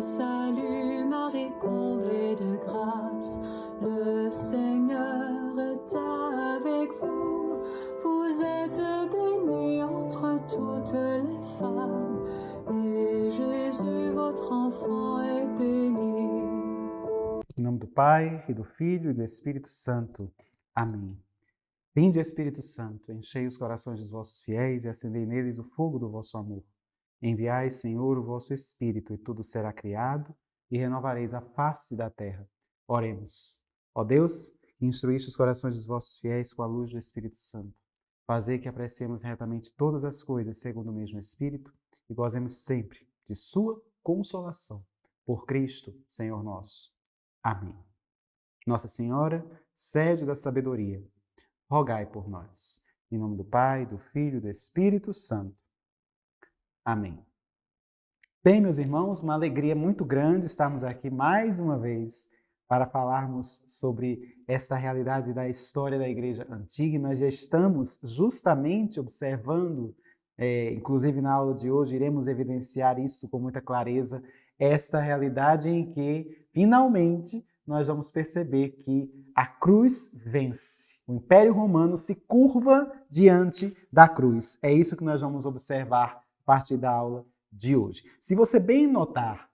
salue Marie, comblée de grâce, le Seigneur est avec vous. Vous êtes bénie entre toutes les femmes, et Jésus, votre enfant, est béni. Em nome do Pai, e do Filho e do Espírito Santo. Amém. Vinde, Espírito Santo, enchei os corações dos vossos fiéis e acendei neles o fogo do vosso amor. Enviai, Senhor, o vosso Espírito, e tudo será criado, e renovareis a face da terra. Oremos. Ó Deus, que instruíste os corações dos vossos fiéis com a luz do Espírito Santo, fazei que apreciemos retamente todas as coisas segundo o mesmo Espírito e gozemos sempre de sua consolação. Por Cristo, Senhor nosso. Amém. Nossa Senhora, sede da sabedoria, rogai por nós. Em nome do Pai, do Filho e do Espírito Santo. Amém. Bem, meus irmãos, uma alegria muito grande estarmos aqui mais uma vez para falarmos sobre esta realidade da história da Igreja Antiga. E nós já estamos justamente observando, inclusive na aula de hoje, iremos evidenciar isso com muita clareza, esta realidade em que, finalmente, nós vamos perceber que a cruz vence. O Império Romano se curva diante da cruz. É isso que nós vamos observar a partir da aula de hoje. Se você bem notar,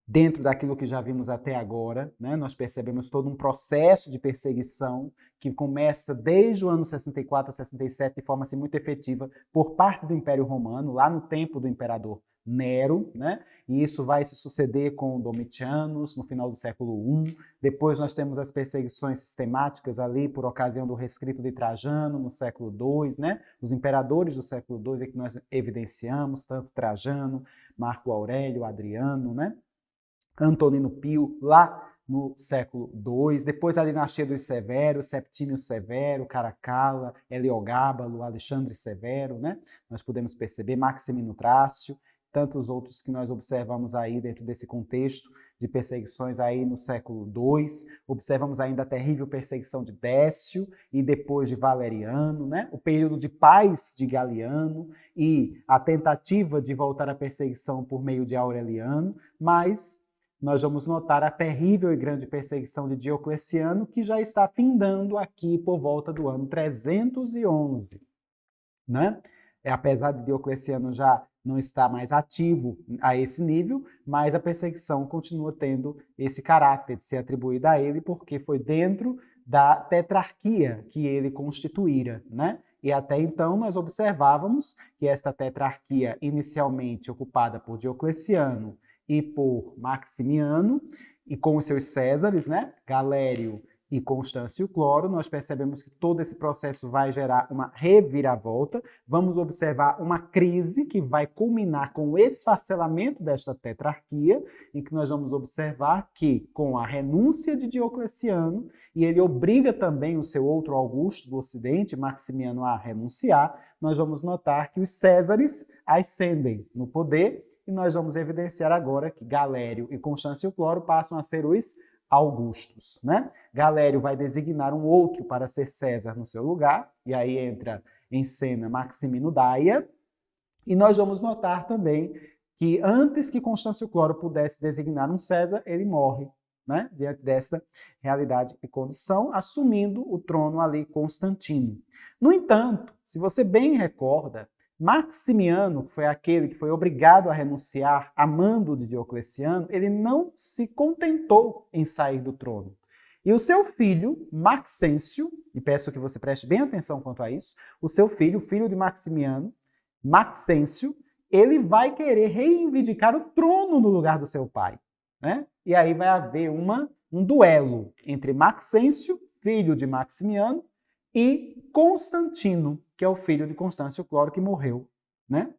dentro daquilo que já vimos até agora, né, nós percebemos todo um processo de perseguição que começa desde o ano 64 a 67 de forma assim, muito efetiva por parte do Império Romano, lá no tempo do imperador Nero, né? E isso vai se suceder com Domitianos no final do século I. Depois nós temos as perseguições sistemáticas ali por ocasião do rescrito de Trajano no século II, né? Os imperadores do século II é que nós evidenciamos, tanto Trajano, Marco Aurélio, Adriano, né? Antonino Pio, lá no século II, depois a dinastia dos Severos, Septímio Severo, Caracalla, Heliogábalo, Alexandre Severo, né? Nós podemos perceber, Maximino Trácio, tantos outros que nós observamos aí dentro desse contexto de perseguições aí no século II. Observamos ainda a terrível perseguição de Décio e depois de Valeriano, né? O período de paz de Galiano e a tentativa de voltar à perseguição por meio de Aureliano, mas nós vamos notar a terrível e grande perseguição de Diocleciano, que já está findando aqui por volta do ano 311. Né? Apesar de Diocleciano já não estar mais ativo a esse nível, mas a perseguição continua tendo esse caráter de ser atribuída a ele, porque foi dentro da tetrarquia que ele constituíra, né? E até então nós observávamos que esta tetrarquia, inicialmente ocupada por Diocleciano e por Maximiano, e com os seus Césares, né? Galério e Constâncio Cloro, nós percebemos que todo esse processo vai gerar uma reviravolta. Vamos observar uma crise que vai culminar com o esfacelamento desta tetrarquia, em que nós vamos observar que, com a renúncia de Diocleciano, e ele obriga também o seu outro Augusto do Ocidente, Maximiano, a renunciar, nós vamos notar que os Césares ascendem no poder, e nós vamos evidenciar agora que Galério e Constâncio Cloro passam a ser os Augustos, né? Galério vai designar um outro para ser César no seu lugar, e aí entra em cena Maximino Daia, e nós vamos notar também que antes que Constâncio Cloro pudesse designar um César, ele morre, né? Diante desta realidade e condição, assumindo o trono ali Constantino. No entanto, se você bem recorda, Maximiano, que foi aquele que foi obrigado a renunciar a mando de Diocleciano, ele não se contentou em sair do trono. E o seu filho, Maxêncio, e peço que você preste bem atenção quanto a isso, o seu filho, o filho de Maximiano, Maxêncio, ele vai querer reivindicar o trono no lugar do seu pai, né? E aí vai haver um duelo entre Maxêncio, filho de Maximiano, e Constantino, que é o filho de Constâncio Cloro, que morreu, né,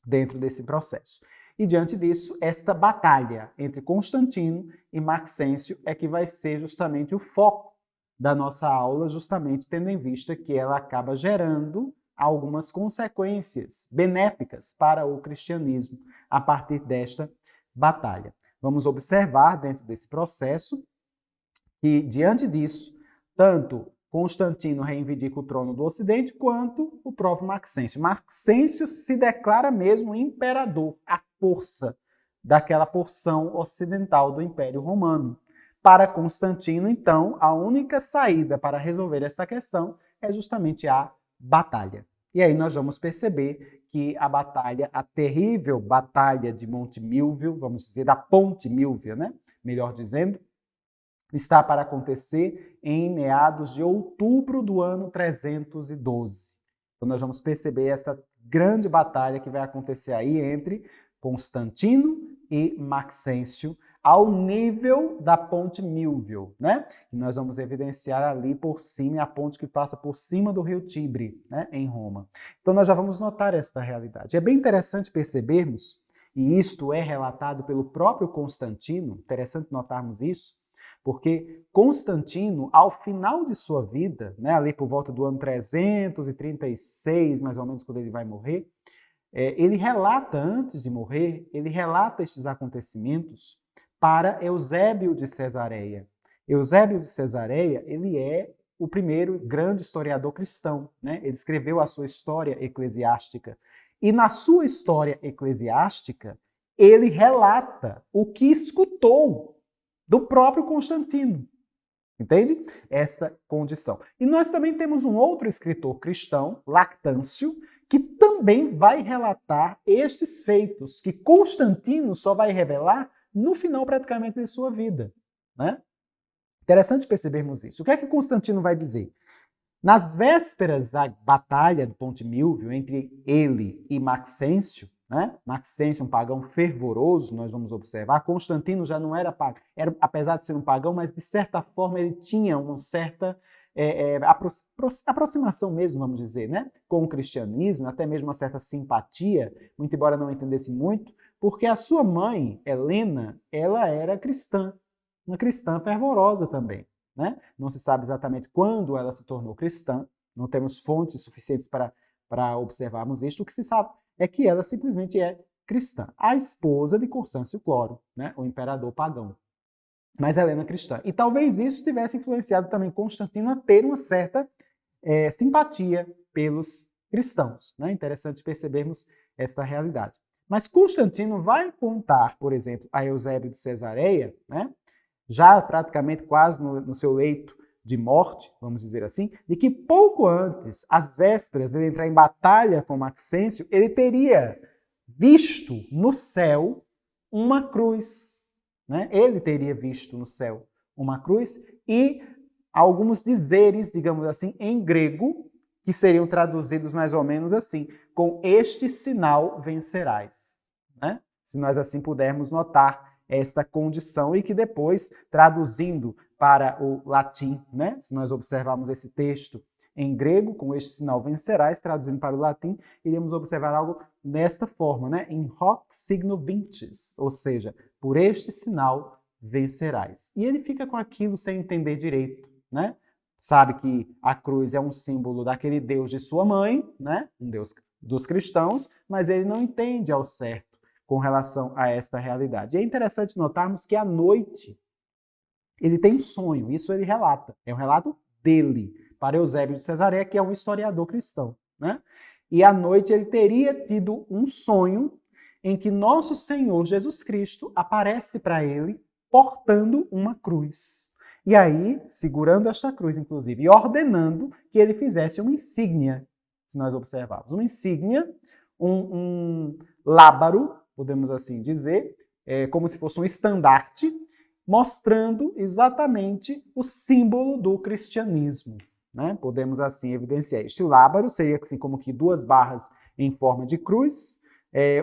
dentro desse processo. E diante disso, esta batalha entre Constantino e Maxêncio é que vai ser justamente o foco da nossa aula, justamente tendo em vista que ela acaba gerando algumas consequências benéficas para o cristianismo a partir desta batalha. Vamos observar dentro desse processo que, diante disso, tanto Constantino reivindica o trono do Ocidente, quanto o próprio Maxêncio. Maxêncio se declara mesmo imperador, à força, daquela porção ocidental do Império Romano. Para Constantino, então, a única saída para resolver essa questão é justamente a batalha. E aí nós vamos perceber que a batalha, a terrível batalha de Monte Milvio, vamos dizer, da Ponte Milvia, né? Melhor dizendo, está para acontecer em meados de outubro do ano 312. Então nós vamos perceber essa grande batalha que vai acontecer aí entre Constantino e Maxêncio, ao nível da Ponte Milvio, né? E nós vamos evidenciar ali por cima, a ponte que passa por cima do rio Tibre, né? Em Roma. Então nós já vamos notar esta realidade. É bem interessante percebermos, e isto é relatado pelo próprio Constantino, interessante notarmos isso, porque Constantino, ao final de sua vida, né, ali por volta do ano 336, mais ou menos, quando ele vai morrer, ele relata, antes de morrer, ele relata estes acontecimentos para Eusébio de Cesareia. Eusébio de Cesareia, ele é o primeiro grande historiador cristão, né? Ele escreveu a sua história eclesiástica. E na sua história eclesiástica, ele relata o que escutou do próprio Constantino. Entende? Esta condição. E nós também temos um outro escritor cristão, Lactâncio, que também vai relatar estes feitos que Constantino só vai revelar no final praticamente de sua vida, né? Interessante percebermos isso. O que é que Constantino vai dizer? Nas vésperas da batalha de Ponte Milvio entre ele e Maxêncio, né? Maxêncio, um pagão fervoroso, nós vamos observar. Constantino já não era pagão, apesar de ser um pagão, mas de certa forma ele tinha uma certa aproximação mesmo, vamos dizer, né? Com o cristianismo, até mesmo uma certa simpatia, muito embora não entendesse muito, porque a sua mãe, Helena, ela era cristã, uma cristã fervorosa também, né? Não se sabe exatamente quando ela se tornou cristã, não temos fontes suficientes para observarmos isto. O que se sabe é que ela simplesmente é cristã, a esposa de Constâncio Cloro, né? O imperador pagão. Mas Helena cristã. E talvez isso tivesse influenciado também Constantino a ter uma certa simpatia pelos cristãos, né? Interessante percebermos esta realidade. Mas Constantino vai contar, por exemplo, a Eusébio de Cesareia, né? Já praticamente quase no seu leito de morte, vamos dizer assim, de que pouco antes, às vésperas de ele entrar em batalha com Maxêncio, ele teria visto no céu uma cruz, né? Ele teria visto no céu uma cruz e alguns dizeres, digamos assim, em grego, que seriam traduzidos mais ou menos assim: com este sinal vencerás, né? Se nós assim pudermos notar esta condição e que depois, traduzindo para o latim, né? Se nós observarmos esse texto em grego, com este sinal vencerás, traduzindo para o latim, iremos observar algo desta forma, né? In hoc signo vinces, ou seja, por este sinal vencerás. E ele fica com aquilo sem entender direito, né? Sabe que a cruz é um símbolo daquele Deus de sua mãe, né? Um Deus dos cristãos, mas ele não entende ao certo com relação a esta realidade. E é interessante notarmos que à noite ele tem um sonho, isso ele relata, é um relato dele, para Eusébio de Cesareia, que é um historiador cristão, né? E à noite ele teria tido um sonho em que nosso Senhor Jesus Cristo aparece para ele portando uma cruz. E aí, segurando esta cruz, inclusive, e ordenando que ele fizesse uma insígnia, se nós observarmos. Uma insígnia, um lábaro, podemos assim dizer, como se fosse um estandarte, mostrando exatamente o símbolo do cristianismo, né? Podemos assim evidenciar. Este lábaro seria assim como que duas barras em forma de cruz,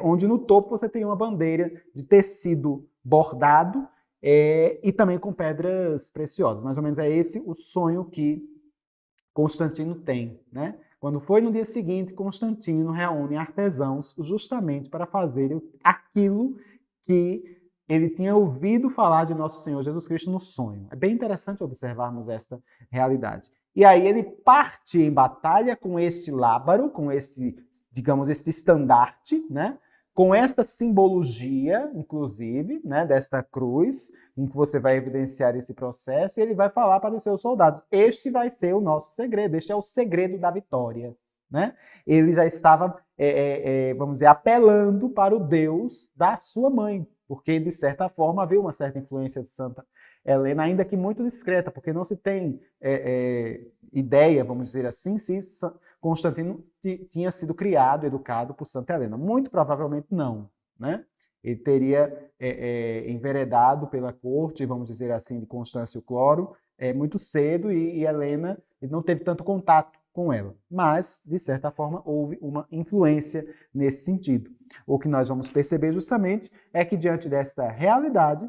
onde no topo você tem uma bandeira de tecido bordado e também com pedras preciosas. Mais ou menos é esse o sonho que Constantino tem, né? Quando foi no dia seguinte, Constantino reúne artesãos justamente para fazer aquilo que ele tinha ouvido falar de nosso Senhor Jesus Cristo no sonho. É bem interessante observarmos esta realidade. E aí ele parte em batalha com este lábaro, com este, digamos, este estandarte, né? Com esta simbologia, inclusive, né, desta cruz, em que você vai evidenciar esse processo, e ele vai falar para os seus soldados: este vai ser o nosso segredo, este é o segredo da vitória, né? Ele já estava, vamos dizer, apelando para o Deus da sua mãe, porque, de certa forma, havia uma certa influência de Santa Helena, ainda que muito discreta, porque não se tem ideia, vamos dizer assim, se Constantino tinha sido criado, educado por Santa Helena. Muito provavelmente não, né? Ele teria enveredado pela corte, vamos dizer assim, de Constâncio Cloro, muito cedo, e Helena não teve tanto contato com ela. Mas, de certa forma, houve uma influência nesse sentido. O que nós vamos perceber justamente é que, diante desta realidade,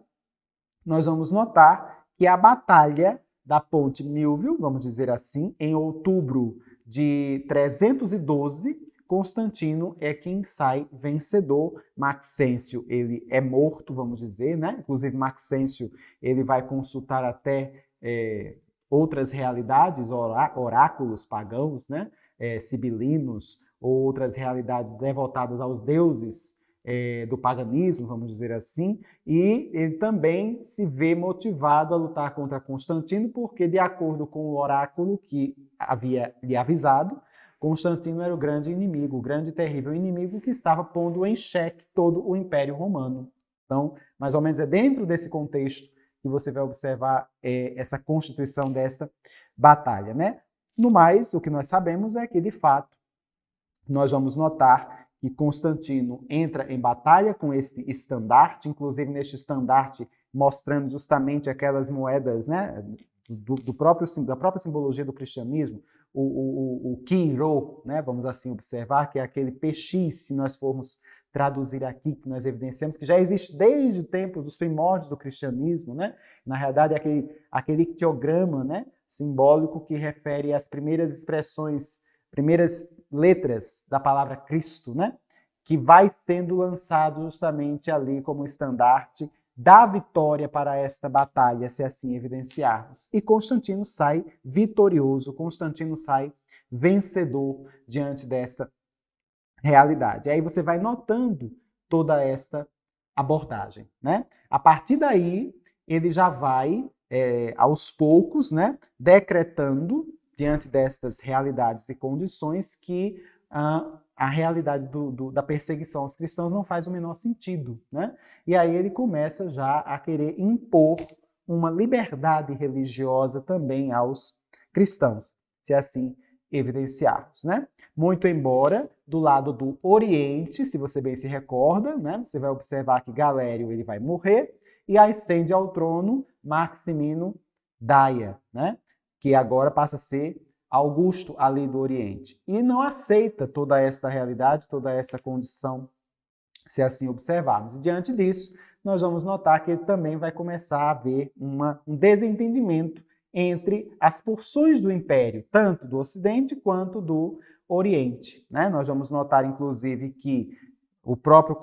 nós vamos notar que a batalha da Ponte Milvio, vamos dizer assim, em outubro de 312, Constantino é quem sai vencedor. Maxêncio, ele é morto, vamos dizer, né? Inclusive, Maxêncio, ele vai consultar até outras realidades, oráculos pagãos, né? Sibilinos, ou outras realidades devotadas aos deuses do paganismo, vamos dizer assim, e ele também se vê motivado a lutar contra Constantino, porque, de acordo com o oráculo que havia lhe avisado, Constantino era o grande inimigo, o grande e terrível inimigo que estava pondo em xeque todo o Império Romano. Então, mais ou menos é dentro desse contexto que você vai observar essa constituição desta batalha, né? No mais, o que nós sabemos é que, de fato, nós vamos notar que Constantino entra em batalha com este estandarte, inclusive neste estandarte mostrando justamente aquelas moedas, né, da própria simbologia do cristianismo, o Quiro, né, vamos assim observar, que é aquele PX, se nós formos traduzir aqui, que nós evidenciamos, que já existe desde o tempo dos primórdios do cristianismo, né? Na realidade, aquele ictiograma, né, simbólico que refere às primeiras expressões, primeiras letras da palavra Cristo, né? Que vai sendo lançado justamente ali como estandarte da vitória para esta batalha, se assim evidenciarmos. E Constantino sai vitorioso, Constantino sai vencedor diante desta realidade. Aí você vai notando toda esta abordagem, né? A partir daí, ele já vai, aos poucos, né, decretando, diante destas realidades e condições, que a realidade da perseguição aos cristãos não faz o menor sentido, né? E aí ele começa já a querer impor uma liberdade religiosa também aos cristãos, se assim evidenciarmos, né? Muito embora, do lado do Oriente, se você bem se recorda, né, você vai observar que Galério ele vai morrer e ascende ao trono Maximino Daia, né, que agora passa a ser Augusto ali do Oriente. E não aceita toda esta realidade, toda essa condição, se assim observarmos. E diante disso, nós vamos notar que ele também vai começar a haver um desentendimento entre as porções do Império, tanto do Ocidente quanto do Oriente, né? Nós vamos notar, inclusive, que o próprio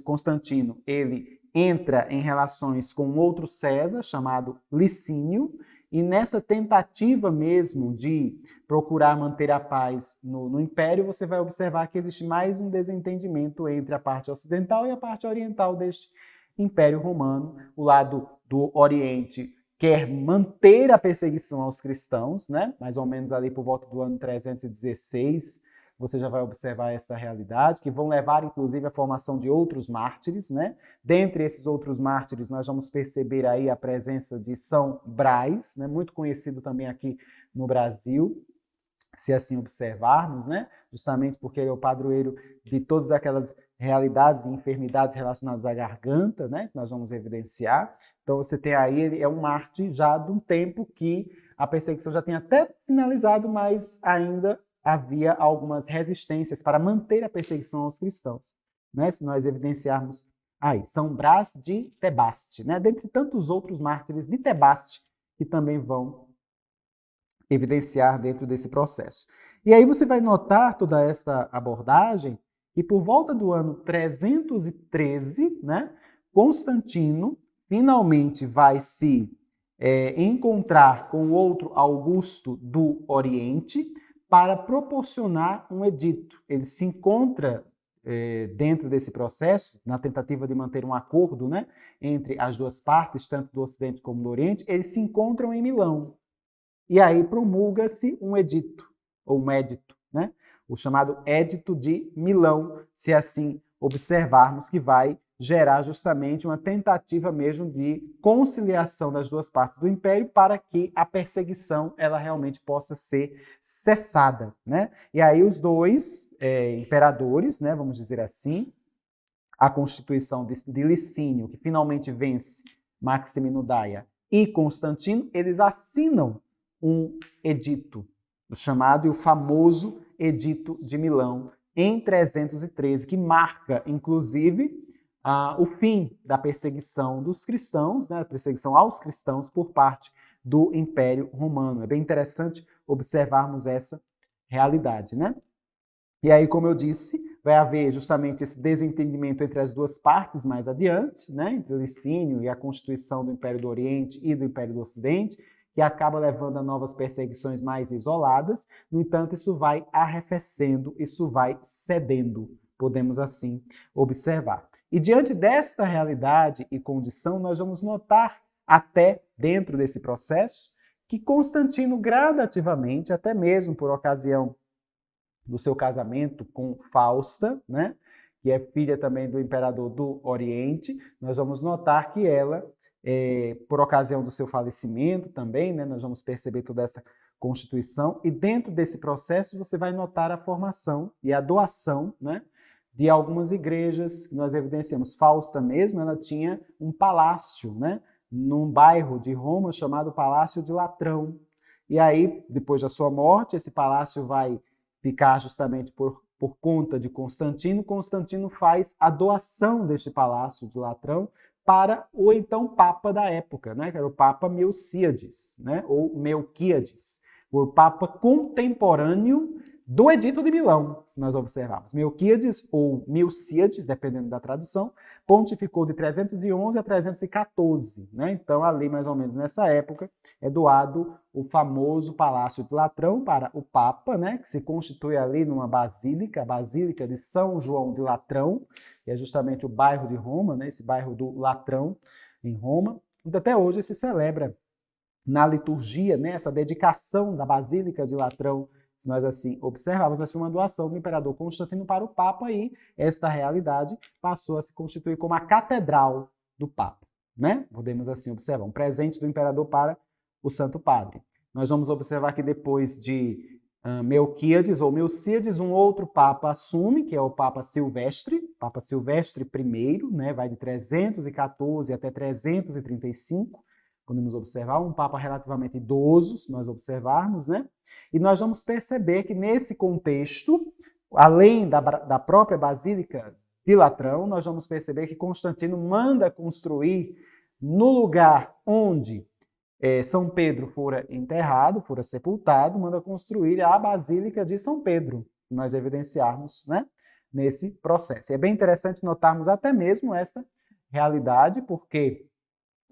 Constantino ele entra em relações com outro César, chamado Licínio, e nessa tentativa mesmo de procurar manter a paz no Império, você vai observar que existe mais um desentendimento entre a parte ocidental e a parte oriental deste Império Romano. O lado do Oriente quer manter a perseguição aos cristãos, né? Mais ou menos ali por volta do ano 316, você já vai observar essa realidade, que vão levar, inclusive, à formação de outros mártires, né? Dentre esses outros mártires, nós vamos perceber aí a presença de São Brás, né? Muito conhecido também aqui no Brasil, se assim observarmos, né? Justamente porque ele é o padroeiro de todas aquelas realidades e enfermidades relacionadas à garganta, né? Que nós vamos evidenciar. Então você tem aí, ele é um mártir já de um tempo que a perseguição já tem até finalizado, mas ainda havia algumas resistências para manter a perseguição aos cristãos, né? Se nós evidenciarmos aí, São Brás de Tebaste, né? Dentre tantos outros mártires de Tebaste que também vão evidenciar dentro desse processo. E aí você vai notar toda esta abordagem e por volta do ano 313, né, Constantino finalmente vai se encontrar com outro Augusto do Oriente para proporcionar um edito. Ele se encontra dentro desse processo, na tentativa de manter um acordo, né, entre as duas partes, tanto do Ocidente como do Oriente, eles se encontram em Milão. E aí promulga-se um edito, ou um édito, né? o chamado Édito de Milão, se assim observarmos, que vai gerar justamente uma tentativa mesmo de conciliação das duas partes do império para que a perseguição ela realmente possa ser cessada, né? E aí os dois imperadores, né, vamos dizer assim, a constituição de Licínio, que finalmente vence Maximino Daia, e Constantino, eles assinam um edito, o chamado e o famoso Edito de Milão, em 313, que marca, inclusive, o fim da perseguição dos cristãos, né, a perseguição aos cristãos por parte do Império Romano. É bem interessante observarmos essa realidade, né? E aí, como eu disse, vai haver justamente esse desentendimento entre as duas partes mais adiante, né, entre Licínio e a constituição do Império do Oriente e do Império do Ocidente, que acaba levando a novas perseguições mais isoladas. No entanto, isso vai arrefecendo, isso vai cedendo, podemos assim observar. E diante desta realidade e condição, nós vamos notar, até dentro desse processo, que Constantino gradativamente, até mesmo por ocasião do seu casamento com Fausta, né, que é filha também do imperador do Oriente, nós vamos notar que ela, por ocasião do seu falecimento também, né, nós vamos perceber toda essa constituição, e dentro desse processo você vai notar a formação e a doação, né, de algumas igrejas que nós evidenciamos. Fausta mesmo, ela tinha um palácio, né, num bairro de Roma chamado Palácio de Latrão. E aí, depois da sua morte, esse palácio vai ficar justamente por conta de Constantino. Constantino faz a doação deste palácio de Latrão para o então Papa da época, né, que era o Papa Milcíades, né, ou Melquíades, o Papa contemporâneo do Edito de Milão, se nós observarmos. Melquíades ou Milcíades, dependendo da tradução, pontificou de 311 a 314. Né? Então, ali, mais ou menos nessa época, é doado o famoso Palácio de Latrão para o Papa, né? Que se constitui ali numa basílica, a Basílica de São João de Latrão, que é justamente o bairro de Roma, né? Esse bairro do Latrão, em Roma. Então, até hoje se celebra na liturgia, né? Essa dedicação da Basílica de Latrão. Se nós assim observarmos, essa foi uma doação do imperador Constantino para o Papa e esta realidade passou a se constituir como a catedral do Papa, né? Podemos assim observar, um presente do imperador para o Santo Padre. Nós vamos observar que depois de Melquíades ou Milcíades, um outro Papa assume, que é o Papa Silvestre I, né? Vai de 314 até 335, podemos observar, um Papa relativamente idoso, se nós observarmos, né? E nós vamos perceber que nesse contexto, além da própria Basílica de Latrão, nós vamos perceber que Constantino manda construir no lugar onde São Pedro fora enterrado, fora sepultado, manda construir a Basílica de São Pedro, que nós evidenciarmos, né, nesse processo. E é bem interessante notarmos até mesmo esta realidade, porque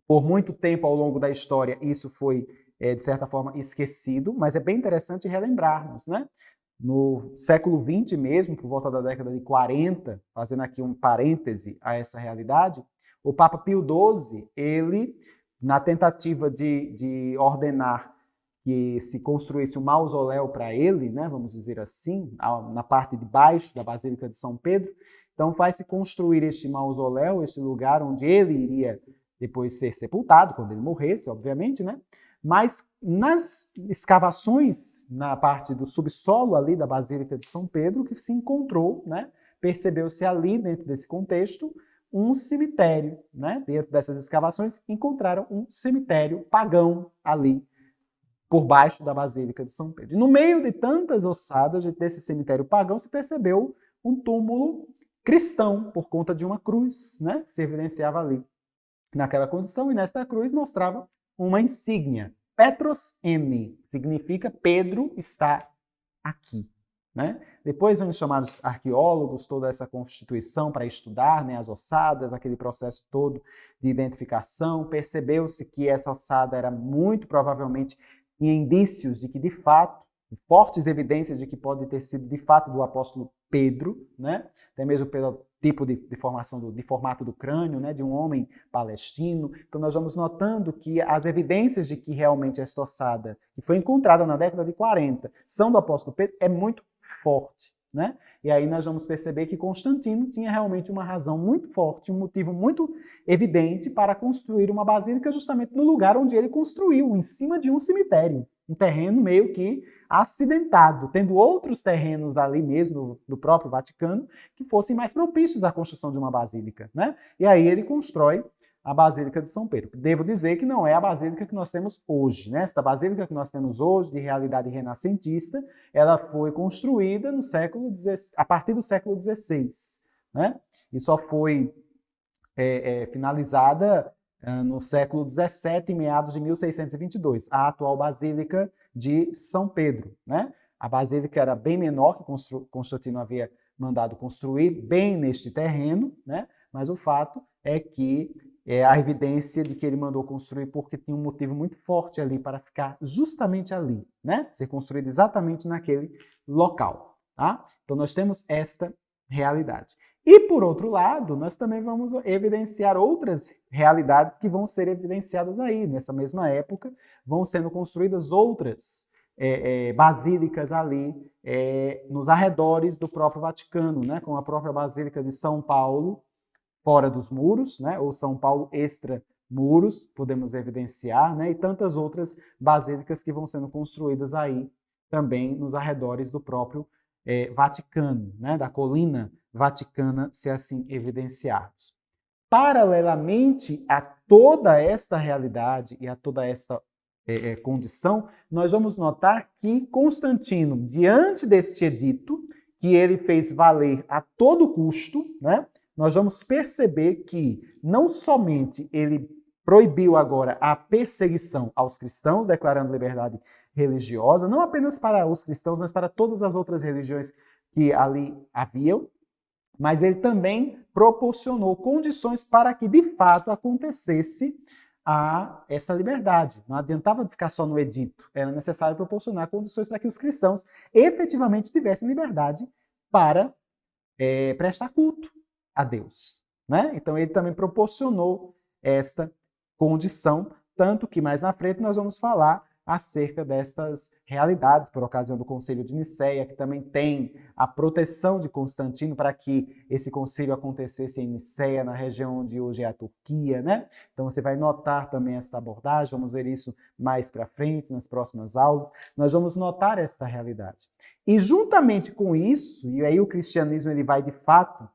por muito tempo ao longo da história isso foi, de certa forma, esquecido, mas é bem interessante relembrarmos, né? No século XX mesmo, por volta da década de 40, fazendo aqui um parêntese a essa realidade, o Papa Pio XII, ele, na tentativa de ordenar que se construísse um mausoléu para ele, né, vamos dizer assim, na parte de baixo da Basílica de São Pedro, então vai-se construir este mausoléu, este lugar onde ele iria depois ser sepultado, quando ele morresse, obviamente, né? Mas nas escavações, na parte do subsolo ali da Basílica de São Pedro, que se encontrou, né? Percebeu-se ali, dentro desse contexto, um cemitério, né? Dentro dessas escavações, encontraram um cemitério pagão ali, por baixo da Basílica de São Pedro. E no meio de tantas ossadas desse cemitério pagão, se percebeu um túmulo cristão, por conta de uma cruz, né? Que se evidenciava ali naquela condição, e nesta cruz mostrava uma insígnia. Petros N, significa Pedro está aqui. Né? Depois vêm os chamados arqueólogos, toda essa constituição para estudar, né, as ossadas, aquele processo todo de identificação. Percebeu-se que essa ossada era muito provavelmente indícios de que, de fato, fortes evidências de que pode ter sido, de fato, do apóstolo Pedro, né? Até mesmo pelo tipo de formação, de formato do crânio, né? De um homem palestino. Então, nós vamos notando que as evidências de que realmente esta ossada, que foi encontrada na década de 40, são do apóstolo Pedro, é muito forte, né? E aí nós vamos perceber que Constantino tinha realmente uma razão muito forte, um motivo muito evidente para construir uma basílica justamente no lugar onde ele construiu, em cima de um cemitério, um terreno meio que acidentado, tendo outros terrenos ali mesmo do próprio Vaticano que fossem mais propícios à construção de uma basílica, né? E aí ele constrói a Basílica de São Pedro. Devo dizer que não é a basílica que nós temos hoje, né? Esta basílica que nós temos hoje, de realidade renascentista, ela foi construída no século XVI, a partir do século XVI, né? E só foi finalizada no século XVII, meados de 1622, a atual Basílica de São Pedro, né? A basílica era bem menor, que Constantino havia mandado construir, bem neste terreno, né? Mas o fato é que a evidência de que ele mandou construir porque tinha um motivo muito forte ali para ficar justamente ali, né? Ser construído exatamente naquele local, tá? Então nós temos esta realidade. E por outro lado, nós também vamos evidenciar outras realidades que vão ser evidenciadas aí. Nessa mesma época, vão sendo construídas outras basílicas ali nos arredores do próprio Vaticano, né? Como a própria Basílica de São Paulo, fora dos muros, né? Ou São Paulo extra-muros, podemos evidenciar, né? E tantas outras basílicas que vão sendo construídas aí também nos arredores do próprio Vaticano, né? Da colina vaticana, se assim evidenciarmos. Paralelamente a toda esta realidade e a toda esta condição, nós vamos notar que Constantino, diante deste edito, que ele fez valer a todo custo, né? Nós vamos perceber que não somente ele proibiu agora a perseguição aos cristãos, declarando liberdade religiosa, não apenas para os cristãos, mas para todas as outras religiões que ali haviam, mas ele também proporcionou condições para que de fato acontecesse essa liberdade. Não adiantava ficar só no edito, era necessário proporcionar condições para que os cristãos efetivamente tivessem liberdade para prestar culto a Deus, né? Então ele também proporcionou esta condição, tanto que mais na frente nós vamos falar acerca destas realidades por ocasião do Concílio de Nicéia, que também tem a proteção de Constantino para que esse concílio acontecesse em Nicéia, na região onde hoje é a Turquia, né? Então você vai notar também esta abordagem, vamos ver isso mais para frente, nas próximas aulas, nós vamos notar esta realidade. E juntamente com isso, e aí o cristianismo ele vai de fato,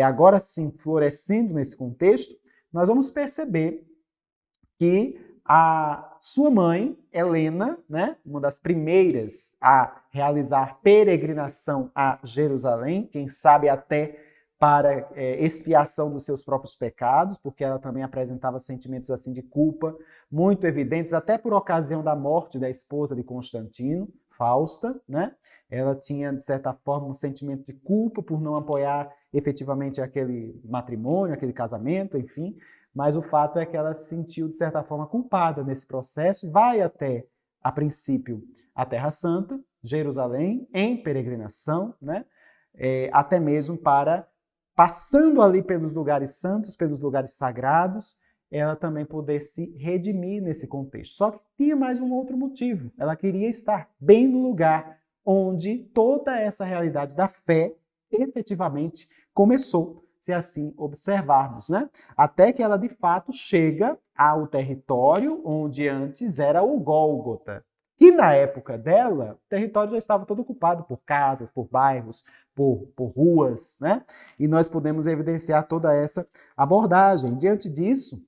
agora sim florescendo nesse contexto, nós vamos perceber que a sua mãe, Helena, né, uma das primeiras a realizar peregrinação a Jerusalém, quem sabe até para expiação dos seus próprios pecados, porque ela também apresentava sentimentos assim de culpa muito evidentes, até por ocasião da morte da esposa de Constantino, Fausta, né? Ela tinha, de certa forma, um sentimento de culpa por não apoiar efetivamente aquele matrimônio, aquele casamento, enfim, mas o fato é que ela se sentiu, de certa forma, culpada nesse processo e vai até, a princípio, a Terra Santa, Jerusalém, em peregrinação, né? Até mesmo para, passando ali pelos lugares santos, pelos lugares sagrados, ela também poder se redimir nesse contexto. Só que tinha mais um outro motivo. Ela queria estar bem no lugar onde toda essa realidade da fé efetivamente começou, se assim observarmos, né? Até que ela de fato chega ao território onde antes era o Gólgota, que na época dela, o território já estava todo ocupado por casas, por bairros, por ruas, né? E nós podemos evidenciar toda essa abordagem. Diante disso,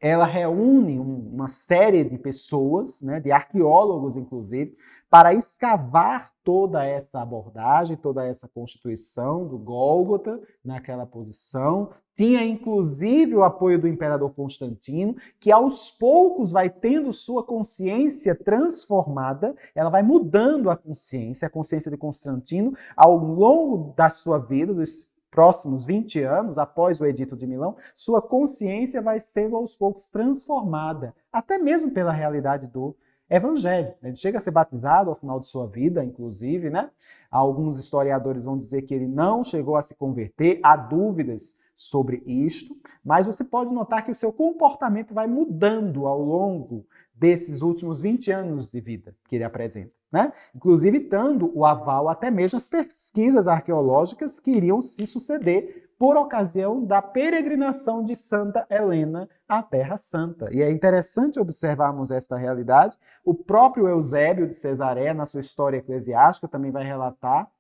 ela reúne uma série de pessoas, né, de arqueólogos, inclusive, para escavar toda essa abordagem, toda essa constituição do Gólgota naquela posição. Tinha, inclusive, o apoio do imperador Constantino, que aos poucos vai tendo sua consciência transformada, ela vai mudando a consciência de Constantino, ao longo da sua vida, dos próximos 20 anos, após o Edito de Milão, sua consciência vai sendo aos poucos transformada, até mesmo pela realidade do Evangelho. Ele chega a ser batizado ao final de sua vida, inclusive, né? Alguns historiadores vão dizer que ele não chegou a se converter, há dúvidas sobre isto, mas você pode notar que o seu comportamento vai mudando ao longo desses últimos 20 anos de vida que ele apresenta, né? Inclusive dando o aval até mesmo às pesquisas arqueológicas que iriam se suceder por ocasião da peregrinação de Santa Helena à Terra Santa. E é interessante observarmos esta realidade. O próprio Eusébio de Cesareia, na sua História Eclesiástica, também vai relatar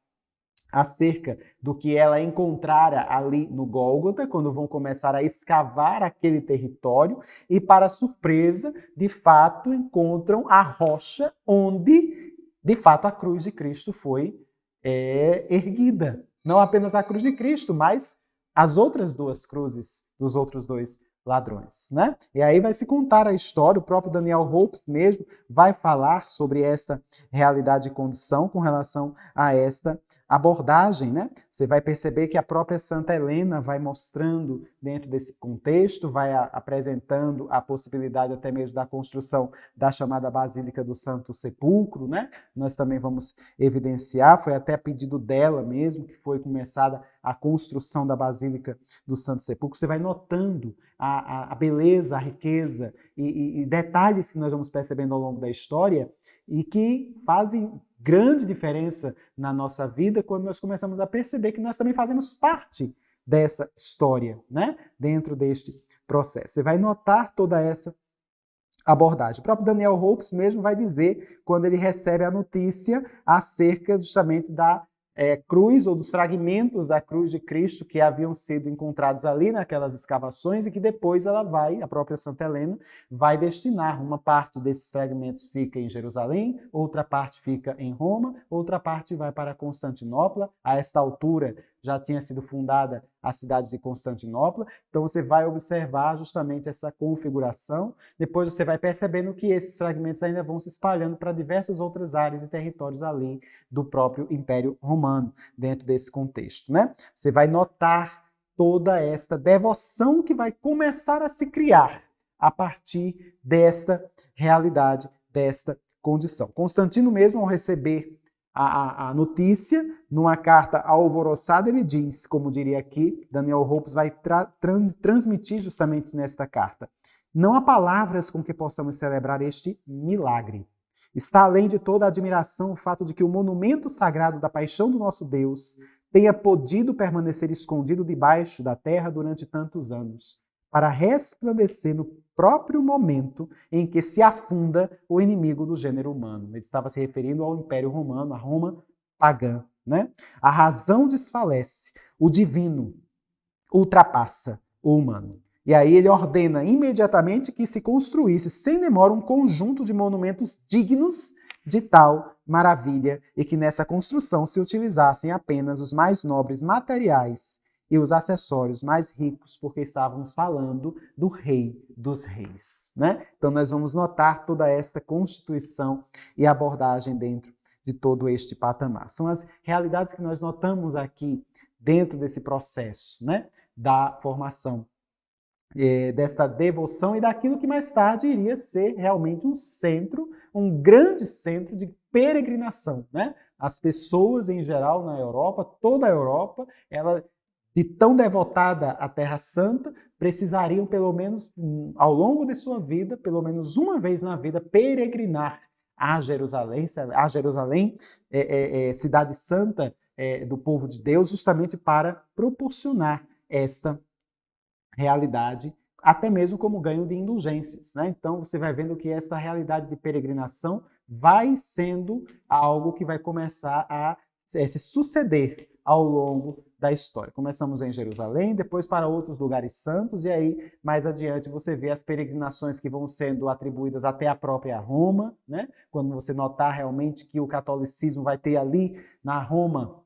acerca do que ela encontrara ali no Gólgota, quando vão começar a escavar aquele território, e, para surpresa, de fato, encontram a rocha onde, de fato, a cruz de Cristo foi erguida. Não apenas a cruz de Cristo, mas as outras duas cruzes dos outros dois ladrões, né? E aí vai se contar a história, o próprio Daniel Hopes mesmo vai falar sobre essa realidade e condição com relação a esta abordagem, né? Você vai perceber que a própria Santa Helena vai mostrando dentro desse contexto, vai apresentando a possibilidade até mesmo da construção da chamada Basílica do Santo Sepulcro, né? Nós também vamos evidenciar, foi até a pedido dela mesmo que foi começada a construção da Basílica do Santo Sepulcro. Você vai notando a beleza, a riqueza e detalhes que nós vamos percebendo ao longo da história e que fazem grande diferença na nossa vida quando nós começamos a perceber que nós também fazemos parte dessa história, né? Dentro deste processo. Você vai notar toda essa abordagem. O próprio Daniel Hopes mesmo vai dizer, quando ele recebe a notícia acerca justamente da cruz ou dos fragmentos da cruz de Cristo que haviam sido encontrados ali naquelas escavações e que depois ela vai, a própria Santa Helena, vai destinar. Uma parte desses fragmentos fica em Jerusalém, outra parte fica em Roma, outra parte vai para Constantinopla. A esta altura já tinha sido fundada a cidade de Constantinopla, então você vai observar justamente essa configuração. Depois você vai percebendo que esses fragmentos ainda vão se espalhando para diversas outras áreas e territórios ali do próprio Império Romano, dentro desse contexto, né? Você vai notar toda esta devoção que vai começar a se criar a partir desta realidade, desta condição. Constantino mesmo, ao receber a notícia, numa carta alvoroçada, ele diz, como diria aqui, Daniel Hopes vai transmitir justamente nesta carta: não há palavras com que possamos celebrar este milagre. Está além de toda a admiração o fato de que o monumento sagrado da paixão do nosso Deus tenha podido permanecer escondido debaixo da terra durante tantos anos, para resplandecer no próprio momento em que se afunda o inimigo do gênero humano. Ele estava se referindo ao Império Romano, a Roma pagã, né? A razão desfalece, o divino ultrapassa o humano. E aí ele ordena imediatamente que se construísse, sem demora, um conjunto de monumentos dignos de tal maravilha e que nessa construção se utilizassem apenas os mais nobres materiais e os acessórios mais ricos, porque estávamos falando do Rei dos Reis, né? Então nós vamos notar toda esta constituição e abordagem dentro de todo este patamar. São as realidades que nós notamos aqui dentro desse processo, né? Da formação, desta devoção e daquilo que mais tarde iria ser realmente um centro, um grande centro de peregrinação, né? As pessoas em geral na Europa, toda a Europa, ela de tão devotada à Terra Santa, precisariam pelo menos, ao longo de sua vida, pelo menos uma vez na vida, peregrinar a Jerusalém, cidade santa do povo de Deus, justamente para proporcionar esta realidade, até mesmo como ganho de indulgências, né? Então você vai vendo que esta realidade de peregrinação vai sendo algo que vai começar a se suceder ao longo da história. Começamos em Jerusalém, depois para outros lugares santos, e aí mais adiante você vê as peregrinações que vão sendo atribuídas até a própria Roma, né? Quando você notar realmente que o catolicismo vai ter ali na Roma,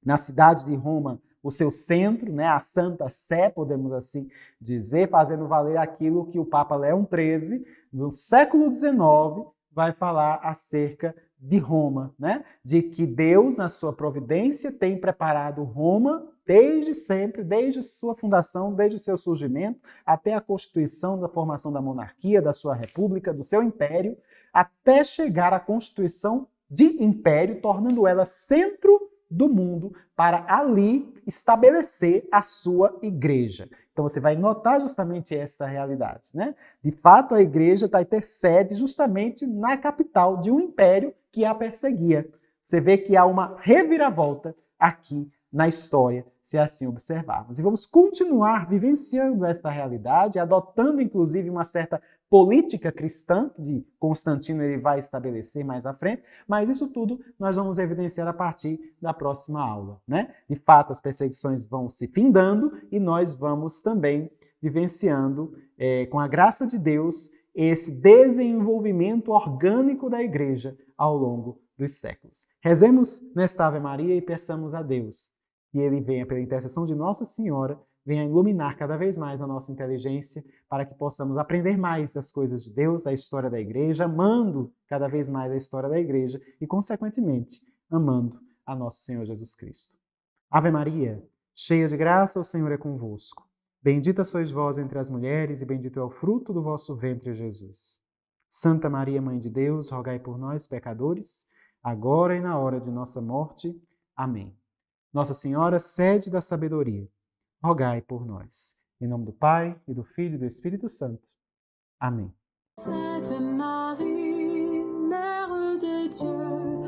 na cidade de Roma, o seu centro, né? A Santa Sé, podemos assim dizer, fazendo valer aquilo que o Papa Leão XIII, no século XIX, vai falar acerca de Roma, né? De que Deus, na sua providência, tem preparado Roma desde sempre, desde sua fundação, desde o seu surgimento, até a constituição da formação da monarquia, da sua república, do seu império, até chegar à constituição de império, tornando ela centro do mundo para ali estabelecer a sua igreja. Então você vai notar justamente esta realidade, né? De fato, a igreja vai ter sede justamente na capital de um império que a perseguia. Você vê que há uma reviravolta aqui na história, se assim observarmos. E vamos continuar vivenciando esta realidade, adotando inclusive uma certa política cristã, de Constantino ele vai estabelecer mais à frente, mas isso tudo nós vamos evidenciar a partir da próxima aula, né? De fato, as perseguições vão se findando e nós vamos também vivenciando, com a graça de Deus, esse desenvolvimento orgânico da igreja ao longo dos séculos. Rezemos nesta Ave Maria e peçamos a Deus que Ele venha, pela intercessão de Nossa Senhora, venha iluminar cada vez mais a nossa inteligência para que possamos aprender mais as coisas de Deus, a história da igreja, amando cada vez mais a história da igreja e, consequentemente, amando a nosso Senhor Jesus Cristo. Ave Maria, cheia de graça, o Senhor é convosco. Bendita sois vós entre as mulheres e bendito é o fruto do vosso ventre, Jesus. Santa Maria, Mãe de Deus, rogai por nós, pecadores, agora e na hora de nossa morte. Amém. Nossa Senhora, sede da sabedoria, rogai por nós. Em nome do Pai, e do Filho e do Espírito Santo. Amém. Sainte Marie, Mère de Dieu,